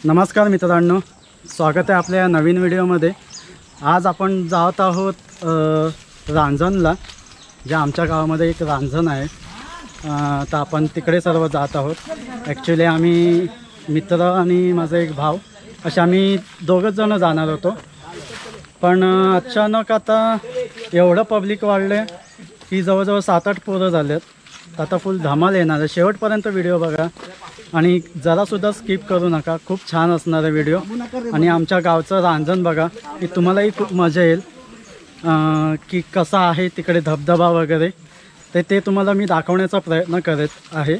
नमस्कार मित्रांनो, स्वागत आहे आपल्या या नवीन व्हिडिओमध्ये। आज आपण जात आहोत रांजणला, जे आमच्या गावामध्ये एक रांजण आहे। तर आपण तिकडे सर्व जात आहोत। ॲक्च्युली आम्ही मित्र आणि माझा एक भाऊ असे आम्ही दोघंच जण जाणार होतो, पण अचानक आता एवढं पब्लिक वाढले की जवळजवळ 7-8 पोरं झालेत। आता फुल धमाल येणार आहे। शेवटपर्यंत व्हिडिओ बघा आणि जरासुद्धा स्किप करू नका। खूप छान असणार आहे व्हिडिओ आणि आमच्या गावचं रांजण बघा की तुम्हालाही खूप मजा येईल की कसा आहे तिकडे धबधबा वगैरे, ते तुम्हाला मी दाखवण्याचा प्रयत्न करत आहे।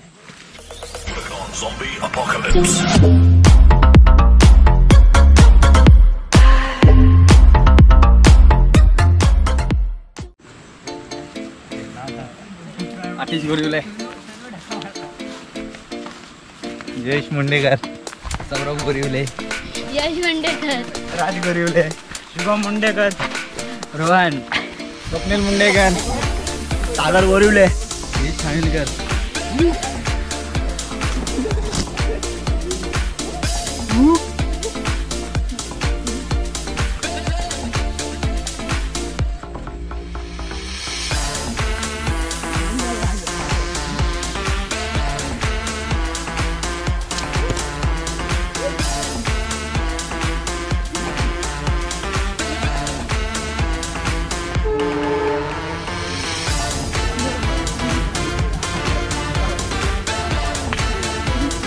आतिश गोरिवले, जयेश मुंडेकर, सौरभ गोरिवले, यश मुंडेकर, राज गोरिवले, शुभम मुंडेकर, रोहन, स्वप्नील मुंडेकर, सागर गोरिवले, यश खानविलकर।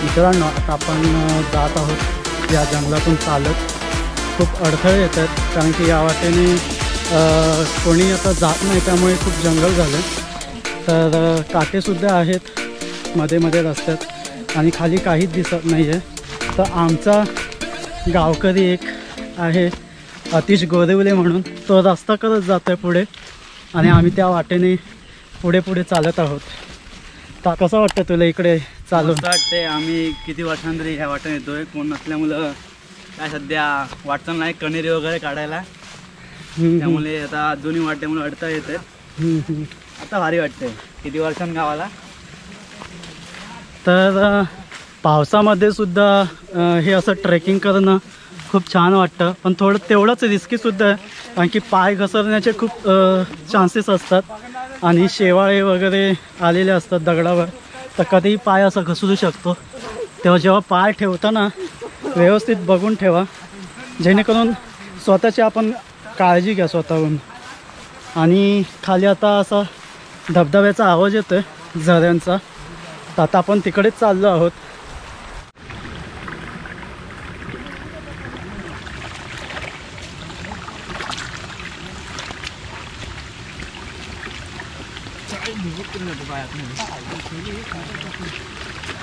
मित्रांनो, आता आपण जात आहोत या जंगलातून चालत। खूप अडथळे येतात कारण की या वाटेने कोणी आता जात नाही, त्यामुळे खूप जंगल झालं। तर काटेसुद्धा आहेत मध्ये मध्ये रस्त्यात आणि खाली काहीच दिसत नाही आहे। तर आमचा गावकरी एक आहे आतिश गोरिवले म्हणून, तो रस्ता करत जातो आहे पुढे आणि आम्ही त्या वाटेने पुढे चालत आहोत। तर कसं वाटतं तुला इकडे चालून? वाटते आम्ही किती वर्षांतरी ह्या वाटेने येतोय, कोण नसल्यामुळं काय सध्या वाटतं नाही कणेरी वगैरे काढायला, त्यामुळे आता दोन्ही वाटेमुळे अडथळा येते। आता भारी वाटते किती वर्षां गावाला। तर पावसामध्ये सुद्धा हे असं ट्रेकिंग करणं खूप छान वाटतं, पण तेवढंच रिस्कीसुद्धा आहे कारण की पाय घसरण्याचे खूप चान्सेस असतात आणि शेवाळे वगैरे आलेले असतात दगडावर, तर कधीही पाय असा घसरू शकतो। तेव्हा जेव्हा पाय ठेवताना व्यवस्थित बघून ठेवा, जेणेकरून स्वतःची आपण काळजी घ्या स्वतःहून। आणि खाली आता असा धबधब्याचा आवाज येतो आहे झऱ्यांचा, तर आता आपण तिकडेच चाललो आहोत।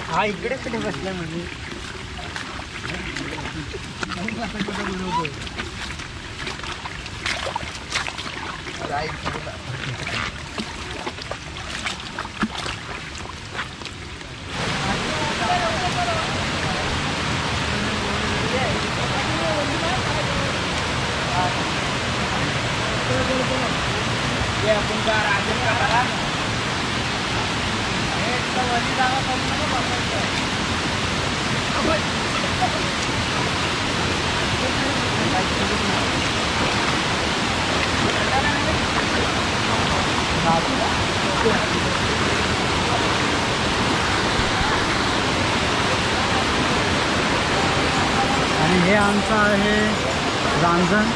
हा इकडे कुठे बसलाय म्हणजे आणि हे आमचं आहे रांजण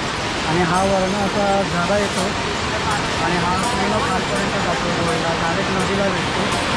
आणि हा वर्ण असा झरा येतो आणि हा पूर्ण खालपर्यंत जातो, डायरेक्ट नदीला भेटतो।